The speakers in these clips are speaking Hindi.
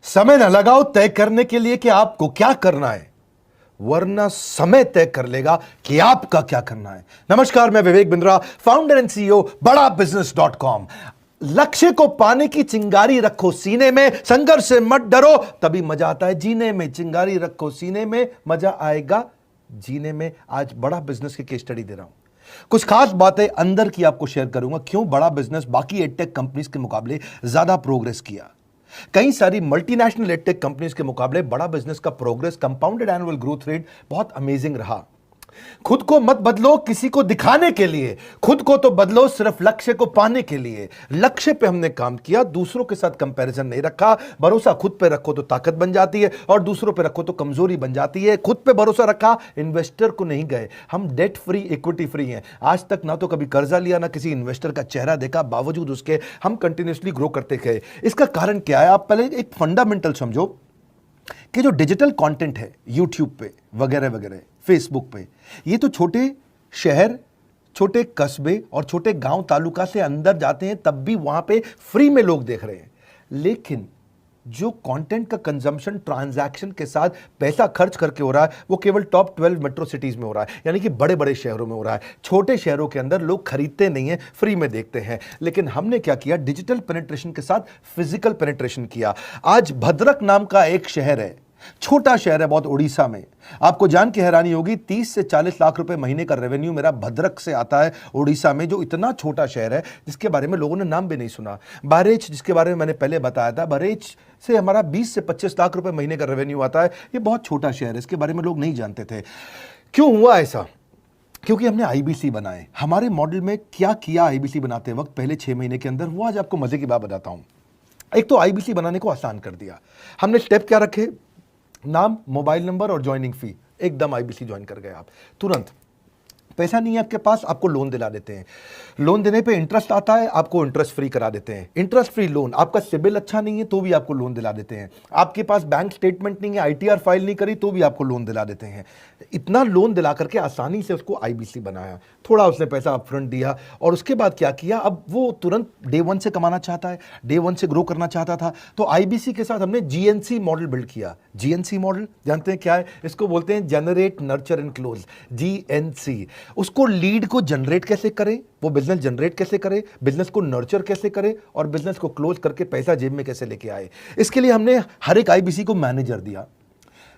समय न लगाओ तय करने के लिए कि आपको क्या करना है, वरना समय तय कर लेगा कि आपका क्या करना है। नमस्कार, मैं Vivek Bindra, founder and CEO बड़ा बिजनेस .com। लक्ष्य को पाने की चिंगारी रखो सीने में, संघर्ष से मत डरो, तभी मजा आता है जीने में। चिंगारी रखो सीने में, मजा आएगा जीने में। आज बड़ा बिजनेस की केस स्टडी दे रहा हूं, कुछ खास बातें अंदर की आपको शेयर करूंगा, क्यों बड़ा बिजनेस बाकी एडटेक कंपनीज के मुकाबले ज्यादा प्रोग्रेस किया। कई सारी मल्टीनेशनल एडटेक कंपनीज के मुकाबले बड़ा बिजनेस का progress, compounded annual growth rate बहुत अमेजिंग रहा। खुद को मत बदलो किसी को दिखाने के लिए, खुद को तो बदलो सिर्फ लक्ष्य को पाने के लिए। लक्ष्य पे हमने काम किया, दूसरों के साथ कंपैरिजन नहीं रखा। भरोसा खुद पे रखो तो ताकत बन जाती है, और दूसरों पे रखो तो कमजोरी बन जाती है। खुद पे भरोसा रखा, इन्वेस्टर को नहीं गए। हम डेट फ्री, इक्विटी फ्री हैं। आज तक ना तो कभी कर्जा लिया, ना किसी इन्वेस्टर का चेहरा देखा, बावजूद उसके हम कंटिन्यूसली ग्रो करते गए। इसका कारण क्या है? आप पहले एक फंडामेंटल समझो कि जो डिजिटल कंटेंट है यूट्यूब पे वगैरह वगैरह, फेसबुक पे, ये तो छोटे शहर, छोटे कस्बे और छोटे गांव तालुका से अंदर जाते हैं, तब भी वहां पे फ्री में लोग देख रहे हैं। लेकिन जो कंटेंट का कंजम्पशन ट्रांजैक्शन के साथ पैसा खर्च करके हो रहा है, वो केवल टॉप 12 मेट्रो सिटीज में हो रहा है, यानी कि बड़े बड़े शहरों में हो रहा है। छोटे शहरों के अंदर लोग खरीदते नहीं है, फ्री में देखते हैं। लेकिन हमने क्या किया? डिजिटल पेनिट्रेशन के साथ फिजिकल पेनिट्रेशन किया। आज भद्रक नाम का एक शहर है, छोटा शहर है बहुत, उड़ीसा में। आपको जान के हैरानी होगी, 30 से 40 लाख रुपए महीने का रेवेन्यू मेरा भद्रक से आता है, उड़ीसा में, जो इतना छोटा शहर है जिसके बारे में लोगों ने नाम भी नहीं सुना। बहरेच, जिसके बारे में मैंने पहले बताया था, बहरेच से हमारा 20 से 25 लाख रुपए महीने का रेवेन्यू आता है। ये बहुत छोटा शहर है, इसके बारे में लोग नहीं जानते थे। क्यों हुआ ऐसा? क्योंकि हमने आईबीसी बनाए। हमारे मॉडल में क्या किया आईबीसी बनाते वक्त, पहले 6 महीने के अंदर, वो आज आपको मजे की बात बताता हूं। एक तो आईबीसी बनाने को आसान कर दिया हमने। स्टेप क्या रखे? नाम, मोबाइल नंबर और ज्वाइनिंग फी, एकदम आईबीसी ज्वाइन कर गए आप तुरंत। पैसा नहीं है आपके पास, आपको लोन दिला देते हैं। लोन देने पे इंटरेस्ट आता है, आपको इंटरेस्ट फ्री करा देते हैं। Interest free loan. आपका सिबिल अच्छा नहीं है तो भी आपको लोन दिला देते हैं। आपके पास बैंक स्टेटमेंट नहीं है, आईटीआर फाइल नहीं करी तो भी आपको लोन दिला देते हैं। इतना लोन दिला करके आसानी से उसको आईबीसी बनाया। थोड़ा उसने पैसा अपफ्रंट दिया, और उसके बाद क्या किया? अब वो तुरंत डे 1 से कमाना चाहता है, डे 1 से ग्रो करना चाहता था, तो आईबीसी के साथ हमने जीएनसी मॉडल बिल्ड किया। जीएनसी मॉडल जानते हैं क्या है? इसको बोलते हैं generate, nurture and close, GNC. उसको लीड को जनरेट कैसे करें, वो बिजनेस जनरेट कैसे करे, बिजनेस को नर्चर कैसे करे, और बिजनेस को क्लोज करके पैसा जेब में कैसे लेके आए। इसके लिए हमने हर एक आईबीसी को मैनेजर दिया।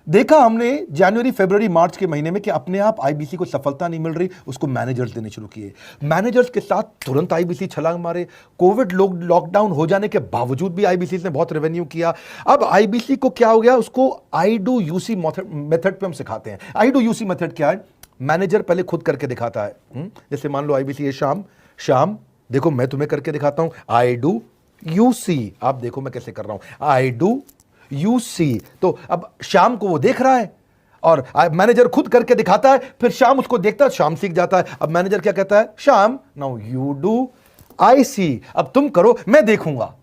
देखा हमने जनवरी, फरवरी, मार्च के महीने में कि अपने आप आईबीसी को सफलता नहीं मिल रही, उसको मैनेजर्स देने शुरू किए। मैनेजर्स के साथ तुरंत आईबीसी छलांग मारे। कोविड लॉकडाउन हो जाने के बावजूद भी आईबीसी ने बहुत रेवेन्यू किया। अब आईबीसी को क्या हो गया? उसको आई डू यूसी मेथड पे हम सिखाते हैं। आई डू यूसी मेथड क्या है? मैनेजर पहले खुद करके दिखाता है। जैसे मान लो आईबीसी है शाम, देखो मैं तुम्हें करके दिखाता हूं, आई डू यूसी। आप देखो मैं कैसे कर रहा हूं, आई डू यूसी। तो अब शाम को वो देख रहा है, और मैनेजर खुद करके दिखाता है, फिर शाम उसको देखता है, शाम सीख जाता है। अब मैनेजर क्या कहता है? शाम, नाउ यू डू आई सी। अब तुम करो, मैं देखूंगा।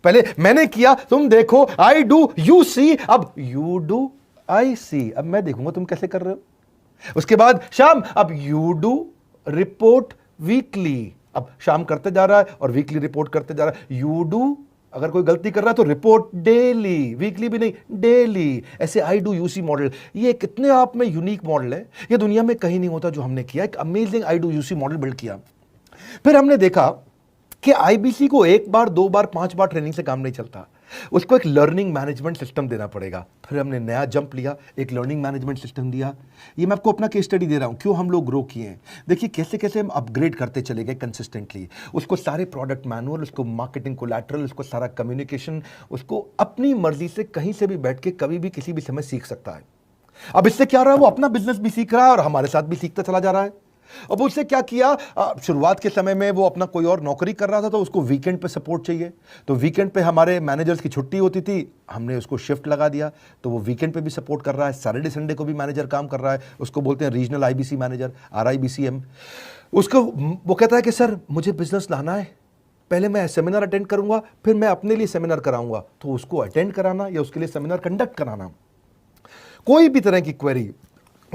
पहले मैंने किया, तुम देखो, आई डू यू सी, अब यू डू आई सी। अब मैं देखूंगा तुम कैसे कर रहे हो। उसके बाद शाम, अब यू डू रिपोर्ट वीकली। अब शाम करते जा रहा है और वीकली रिपोर्ट करते जा रहा है। यू डू, अगर कोई गलती कर रहा है तो रिपोर्ट डेली, वीकली भी नहीं, डेली। ऐसे आई डू यूसी मॉडल, ये कितने आप में यूनिक मॉडल है, ये दुनिया में कहीं नहीं होता जो हमने किया। एक amazing I do UC model build किया। फिर हमने देखा कि आईबीसी को 1 बार, 2 बार, 5 बार ट्रेनिंग से काम नहीं चलता, उसको एक लर्निंग मैनेजमेंट सिस्टम देना पड़ेगा। फिर हमने नया जंप लिया, एक लर्निंग मैनेजमेंट सिस्टम दिया। ये मैं आपको अपना केस स्टडी दे रहा हूं, क्यों हम लोग ग्रो किए हैं। देखिए कैसे कैसे हम अपग्रेड करते चले गए कंसिस्टेंटली। उसको सारे प्रोडक्ट मैनुअल, उसको मार्केटिंग कोलैटरल, उसको सारा कम्युनिकेशन, उसको अपनी मर्जी से कहीं से भी बैठ के कभी भी किसी भी समय सीख सकता है। अब इससे क्या रहा है? वो अपना बिजनेस भी सीख रहा है और हमारे साथ भी सीखता चला जा रहा है। अब उससे क्या किया? शुरुआत के समय में वो अपना कोई और नौकरी कर रहा था, तो उसको वीकेंड पे सपोर्ट चाहिए। तो वीकेंड पे हमारे मैनेजर्स की छुट्टी होती थी, हमने उसको शिफ्ट लगा दिया, तो वो वीकेंड पे भी सपोर्ट कर रहा है। सैटरडे संडे को भी मैनेजर काम कर रहा है। उसको बोलते हैं रीजनल आईबीसी मैनेजर, RIBCM। उसको वो कहता है कि सर मुझे बिजनेस लाना है, पहले मैं सेमिनार अटेंड करूंगा, फिर मैं अपने लिए सेमिनार कराऊंगा। तो उसको अटेंड कराना या उसके लिए सेमिनार कंडक्ट कराना, कोई भी तरह की क्वेरी,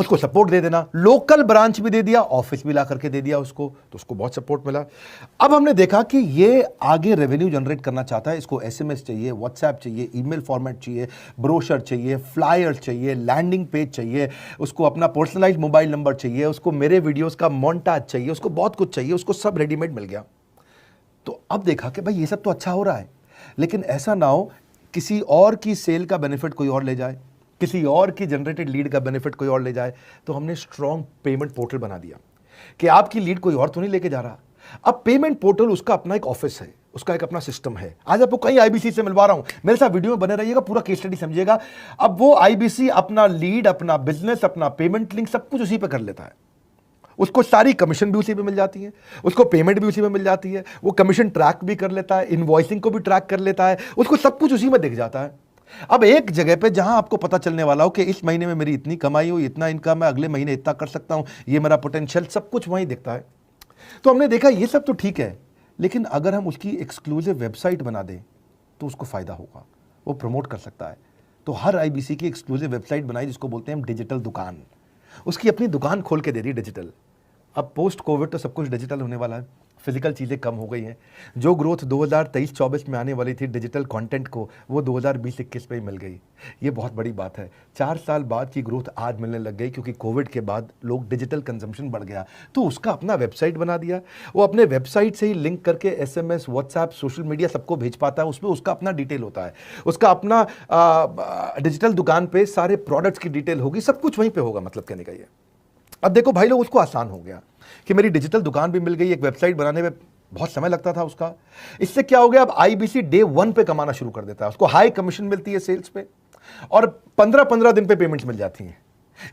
उसको सपोर्ट दे देना, लोकल ब्रांच भी दे दिया, ऑफिस भी ला करके दे दिया उसको, तो उसको बहुत सपोर्ट मिला। अब हमने देखा कि ये आगे रेवेन्यू जनरेट करना चाहता है, इसको एसएमएस चाहिए, व्हाट्सएप चाहिए, ईमेल फॉर्मेट चाहिए, ब्रोशर चाहिए, फ्लायर चाहिए, लैंडिंग पेज चाहिए, उसको अपना पर्सनलाइज मोबाइल नंबर चाहिए, उसको मेरे वीडियोस का मोन्टाज चाहिए, उसको बहुत कुछ चाहिए, उसको सब रेडीमेड मिल गया। तो अब देखा कि भाई ये सब तो अच्छा हो रहा है, लेकिन ऐसा ना हो किसी और की सेल का बेनिफिट कोई और ले जाए, किसी और की जनरेटेड लीड का बेनिफिट कोई और ले जाए। तो हमने स्ट्रॉन्ग पेमेंट पोर्टल बना दिया कि आपकी लीड कोई और तो नहीं लेके जा रहा। अब पेमेंट पोर्टल उसका अपना एक ऑफिस है, उसका एक अपना सिस्टम है। आज आपको कई आईबीसी से मिलवा रहा हूं, मेरे साथ वीडियो में बने रहिएगा, पूरा केस स्टडी समझिएगा। अब वो आईबीसी अपना लीड, अपना बिजनेस, अपना पेमेंट लिंक सब कुछ उसी पे कर लेता है। उसको सारी कमीशन भी उसी पे मिल जाती है, उसको पेमेंट भी उसी में मिल जाती है, वो कमीशन ट्रैक भी कर लेता है, इनवॉइसिंग को भी ट्रैक कर लेता है, उसको सब कुछ उसी में दिख जाता है। अब एक जगह पे जहां आपको पता चलने वाला हो कि इस महीने में मेरी इतनी कमाई हुई, इतना इनकम है, अगले महीने इतना कर सकता हूं, ये मेरा पोटेंशियल, सब कुछ वहीं दिखता है। तो हमने देखा ये सब तो ठीक है, लेकिन अगर हम उसकी एक्सक्लूसिव वेबसाइट बना दें तो उसको फायदा होगा, वो प्रमोट कर सकता है। तो हर आईबीसी की एक्सक्लूसिव वेबसाइट बनाई, जिसको बोलते हैं हम डिजिटल दुकान। उसकी अपनी दुकान खोल के दे दी डिजिटल। अब पोस्ट कोविड तो सब कुछ डिजिटल होने वाला है, फिजिकल चीज़ें कम हो गई हैं। जो ग्रोथ 2023-24 में आने वाली थी डिजिटल कंटेंट को, वो 2020-21 में ही मिल गई। ये बहुत बड़ी बात है। 4 साल बाद की ग्रोथ आज मिलने लग गई, क्योंकि कोविड के बाद लोग डिजिटल कंजम्पशन बढ़ गया। तो उसका अपना वेबसाइट बना दिया, वो अपने वेबसाइट से ही लिंक करके एसएमएस, व्हाट्सएप, सोशल मीडिया सबको भेज पाता है। उसमें उसका अपना डिटेल होता है, उसका अपना डिजिटल दुकान पे सारे प्रोडक्ट्स की डिटेल होगी, सब कुछ वहीं पर होगा। मतलब कहने का ये, अब देखो भाई लोग, उसको आसान हो गया कि मेरी डिजिटल दुकान भी मिल गई। एक वेबसाइट बनाने में बहुत समय लगता था उसका, इससे क्या हो गया, अब आईबीसी डे 1 पे कमाना शुरू कर देता है। उसको हाई कमीशन मिलती है सेल्स पे, और 15-15 दिन पे पेमेंट्स मिल जाती हैं।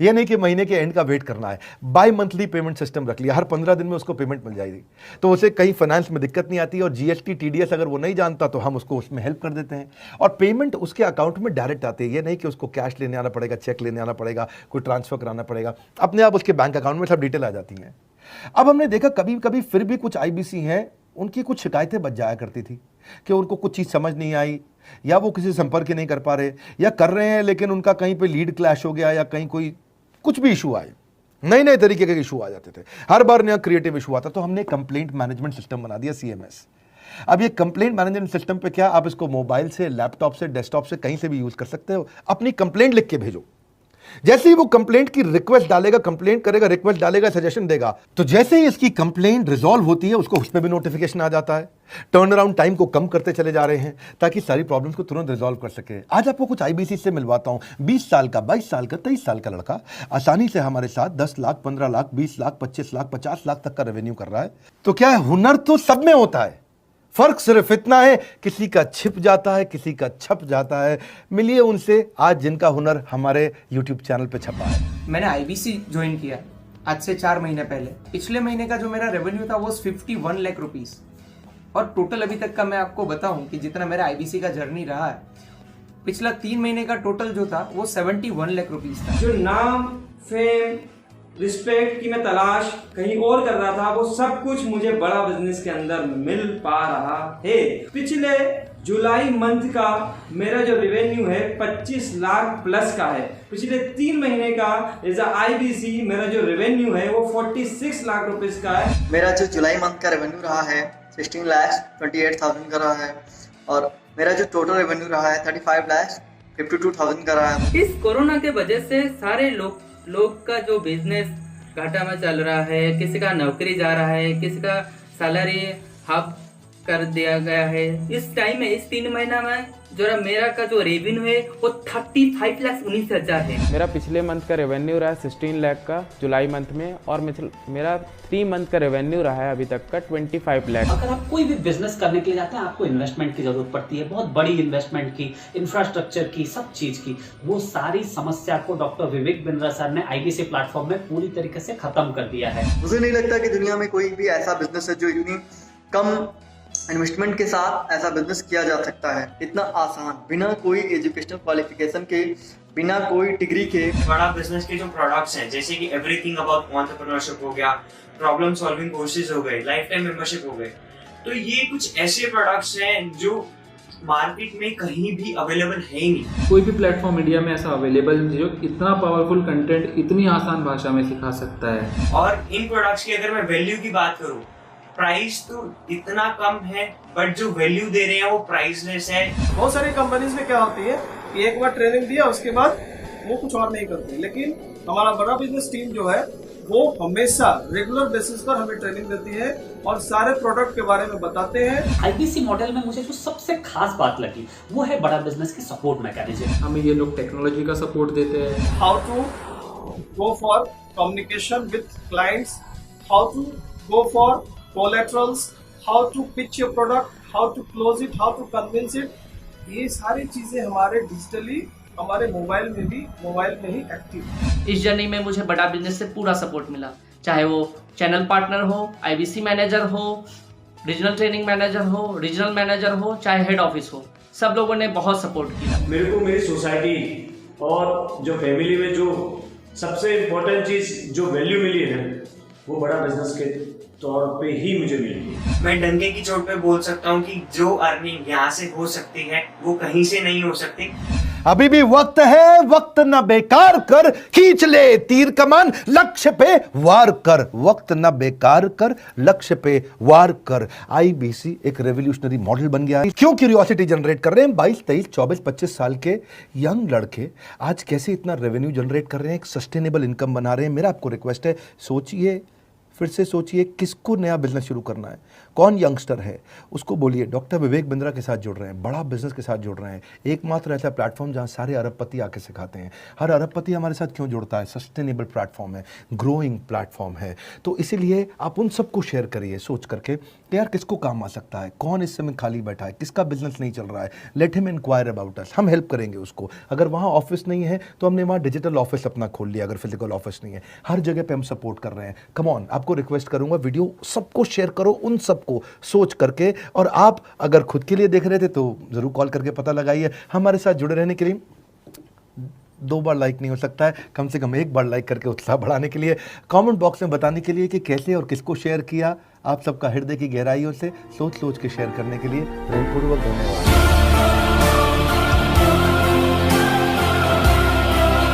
ये नहीं कि महीने के एंड का वेट करना है, बाई मंथली पेमेंट सिस्टम रख लिया, हर 15 दिन में उसको पेमेंट मिल जाएगी। तो उसे कहीं फाइनेंस में दिक्कत नहीं आती, और जीएसटी, टीडीएस अगर वो नहीं जानता तो हम उसको उसमें हेल्प कर देते हैं, और पेमेंट उसके अकाउंट में डायरेक्ट आती है। ये नहीं कि उसको कैश लेने आना पड़ेगा, चेक लेने आना पड़ेगा, कोई ट्रांसफर कराना पड़ेगा, अपने आप उसके बैंक अकाउंट में सब डिटेल आ जाती हैं। अब हमने देखा कभी कभी फिर भी कुछ आईबीसी हैं, उनकी कुछ शिकायतें बच जाया करती थी कि उनको कुछ चीज़ समझ नहीं आई, या वो किसी से संपर्क ही नहीं कर पा रहे, या कर रहे हैं लेकिन उनका कहीं पे लीड क्लैश हो गया, या कहीं कोई कुछ भी इशू आए, नए नए तरीके के इशू आ जाते थे, हर बार नया क्रिएटिव इशू आता। तो हमने कंप्लेंट मैनेजमेंट सिस्टम बना दिया, सीएमएस। अब ये कंप्लेंट मैनेजमेंट सिस्टम पे क्या, आप इसको मोबाइल से, लैपटॉप से, डेस्कटॉप से, कहीं से भी यूज कर सकते हो। अपनी कंप्लेंट लिख के भेजो, जैसे ही वो कंप्लेंट की रिक्वेस्ट डालेगा, कंप्लेंट करेगा, रिक्वेस्ट डालेगा, सजेशन देगा, तो जैसे ही इसकी कंप्लेंट रिजॉल्व होती है उसको उस पर भी नोटिफिकेशन आ जाता है। टर्न अराउंड टाइम को कम करते चले जा रहे हैं ताकि सारी प्रॉब्लम्स को तुरंत रिजॉल्व कर सके। आज आपको कुछ आईबीसी से मिलवाता हूं, 20 साल का, 22 साल का, 23 साल का लड़का आसानी से हमारे साथ 10 लाख, 15 लाख, 20 लाख, 25 लाख, 50 लाख तक का रेवेन्यू कर रहा है। तो क्या है, हुनर तो सब में होता है, फर्क सिर्फ इतना है किसी का छिप जाता है, किसी का छप जाता है। मिलिए उनसे आज जिनका हुनर हमारे YouTube चैनल पे छपा है। मैंने आईबीसी ज्वाइन किया आज से 4 महीने पहले। पिछले महीने का जो मेरा रेवेन्यू था वो 51 लाख रुपीस, और टोटल अभी तक का मैं आपको बताऊं कि जितना मेरा आईबीसी का जर्नी रहा है, पिछला 3 महीने का टोटल जो था वो 71 लाख रुपीस था। जो नाम, फेम, रिस्पेक्ट की मैं तलाश कहीं और कर रहा था, वो सब कुछ मुझे बड़ा बिजनेस के अंदर मिल पा रहा है। पिछले जुलाई मंथ का मेरा जो रेवेन्यू है 25 लाख प्लस का है। पिछले 3 महीने का एज आईबीसी मेरा जो रेवेन्यू है वो 46 लाख रुपीस का है। मेरा जो जुलाई मंथ का रेवेन्यू रहा है 16,28,000 का रहा है, और मेरा जो टोटल रेवेन्यू रहा है 35,52,000 का रहा है। इस कोरोना के वजह से सारे लोग का जो बिजनेस घाटा में चल रहा है, किसी का नौकरी जा रहा है, किसी का सैलरी हाफ कर दिया गया है। इस टाइम में, इस 3 महीना में जो मेरा का जो रेवेन्यू है वो 35,19,000 है। मेरा पिछले मंथ का रेवेन्यू रहा है 16 लाख का जुलाई मंथ में, और मेरा 3 मंथ का रेवेन्यू रहा है अभी तक का 25 लाख। अगर आप कोई भी बिजनेस करने के लिए जाते हैं, आपको इन्वेस्टमेंट की जरूरत पड़ती है, बहुत बड़ी इन्वेस्टमेंट की, इंफ्रास्ट्रक्चर की, सब चीज की। वो सारी समस्या को डॉक्टर विवेक बिंद्रा सर ने आईबीसी प्लेटफॉर्म में पूरी तरीके से खत्म कर दिया है। मुझे नहीं लगता कि दुनिया में कोई भी ऐसा बिजनेस है जो इतनी कम इन्वेस्टमेंट के साथ ऐसा बिजनेस किया जा सकता है, इतना आसान, बिना कोई एजुकेशनल क्वालिफिकेशन के, बिना कोई डिग्री के। बड़ा बिजनेस के जो प्रोडक्ट्स हैं, जैसे कि एवरीथिंग अबाउट एंटरप्रेन्योरशिप हो गया, प्रॉब्लम सॉल्विंग कोर्सेज हो गए, लाइफ टाइम मेंबरशिप हो गए, तो ये कुछ ऐसे प्रोडक्ट्स हैं जो मार्केट में कहीं भी अवेलेबल है ही नहीं। कोई भी प्लेटफॉर्म इंडिया में ऐसा अवेलेबल है जो इतना पावरफुल कंटेंट इतनी आसान भाषा में सिखा सकता है। और इन प्रोडक्ट्स की अगर मैं वैल्यू की बात करूं, प्राइस तो इतना कम है बट जो वैल्यू दे रहे हैं वो प्राइसलेस है। बहुत सारी कंपनीज में क्या होती है कि एक बार ट्रेनिंग दिया उसके बाद वो कुछ और नहीं करते, लेकिन हमारा बड़ा बिजनेस टीम जो है वो हमेशा रेगुलर बेसिस पर हमें ट्रेनिंग देती है और सारे प्रोडक्ट के बारे में बताते हैं। आईबीसी मॉडल में मुझे जो सबसे खास बात लगी वो है बड़ा बिजनेस की सपोर्ट मैकेनिज्म। हमें ये लोग टेक्नोलॉजी का सपोर्ट देते हैं। How to go for communication with clients, how to go for collaterals, how to pitch your product, how to close it, how to convince it, ये सारी चीजें हमारे डिजिटली हमारे मोबाइल में ही एक्टिव है। इस जर्नी में मुझे बड़ा बिजनेस से पूरा सपोर्ट मिला, चाहे वो चैनल पार्टनर हो, आईबीसी मैनेजर हो, रीजनल ट्रेनिंग मैनेजर हो, रीजनल मैनेजर हो, चाहे हेड ऑफिस हो, सब लोगों ने बहुत सपोर्ट किया। मेरे को मेरी सोसाइटी और जो फैमिली में जो सबसे इम्पोर्टेंट चीज़ जो वैल्यू मिली है वो बड़ा बिजनेस के तौर पे ही मुझे मिली। मैं डंके की चोट पे बोल सकता हूँ कि जो अर्निंग यहाँ से हो सकती है वो कहीं से नहीं हो सकती। अभी भी वक्त है, वक्त न बेकार कर, खींच ले तीर कमान, लक्ष्य पे वार कर, वक्त न बेकार कर, लक्ष्य पे वार कर। आईबीसी एक रेवोल्यूशनरी मॉडल बन गया है। क्यों क्यूरियोसिटी जनरेट कर रहे हैं 22, 23, 24, 25 साल के यंग लड़के आज कैसे इतना रेवेन्यू जनरेट कर रहे हैं, एक सस्टेनेबल इनकम बना रहे हैं। मेरा आपको रिक्वेस्ट है, सोचिए, फिर से सोचिए किसको नया बिजनेस शुरू करना है, कौन यंगस्टर है, उसको बोलिए डॉक्टर विवेक बिंद्रा के साथ जुड़ रहे हैं, बड़ा बिजनेस के साथ जुड़ रहे हैं। एकमात्र ऐसा प्लेटफॉर्म जहां सारे अरबपति आके सिखाते हैं। हर अरबपति हमारे साथ क्यों जुड़ता है? सस्टेनेबल प्लेटफॉर्म है, ग्रोइंग प्लेटफॉर्म है। तो इसीलिए आप उन सबको शेयर करिए सोच करके कि यार किसको काम आ सकता है, कौन इस समय खाली बैठा है, किसका बिजनेस नहीं चल रहा है, let him enquire about us, हम हेल्प करेंगे उसको। अगर वहाँ ऑफिस नहीं है तो हमने वहाँ डिजिटल ऑफिस अपना खोल लिया, अगर फिजिकल ऑफिस नहीं है, हर जगह पे हम सपोर्ट कर रहे हैं। कम ऑन, आपको रिक्वेस्ट करूंगा वीडियो सबको शेयर करो, उन सबको सोच करके। और आप अगर खुद के लिए देख रहे थे तो जरूर कॉल करके पता लगाइए। हमारे साथ जुड़े रहने के लिए 2 बार लाइक नहीं हो सकता है, कम से कम 1 बार लाइक करके उत्साह बढ़ाने के लिए, कमेंट बॉक्स में बताने के लिए कि कैसे और किसको शेयर किया। आप सबका हृदय की गहराइयों से सोच सोच के शेयर करने के लिए प्रेमपूर्वक धन्यवाद।